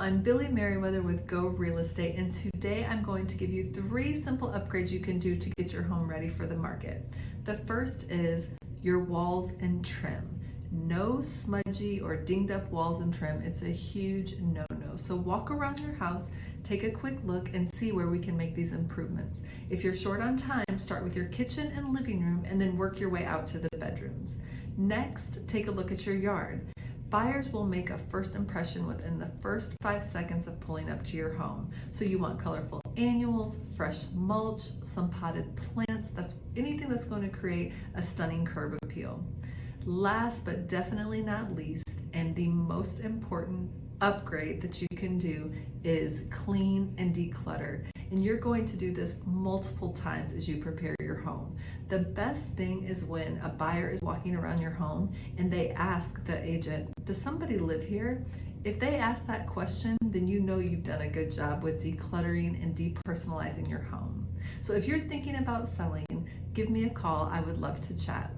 I'm Billy Merriweather with Go Real Estate, and today I'm going to give you 3 simple upgrades you can do to get your home ready for the market. The first is your walls and trim. No smudgy or dinged up walls and trim. It's a huge no-no. So walk around your house, take a quick look, and see where we can make these improvements. If you're short on time, start with your kitchen and living room and then work your way out to the bedrooms. Next, take a look at your yard. Buyers will make a first impression within the first 5 seconds of pulling up to your home. So you want colorful annuals, fresh mulch, some potted plants, anything that's going to create a stunning curb appeal. Last but definitely not least, and the most important upgrade that you can do is clean and declutter. And you're going to do this multiple times as you prepare your home. The best thing is when a buyer is walking around your home and they ask the agent, does somebody live here? If they ask that question, then you know you've done a good job with decluttering and depersonalizing your home. So if you're thinking about selling, give me a call. I would love to chat.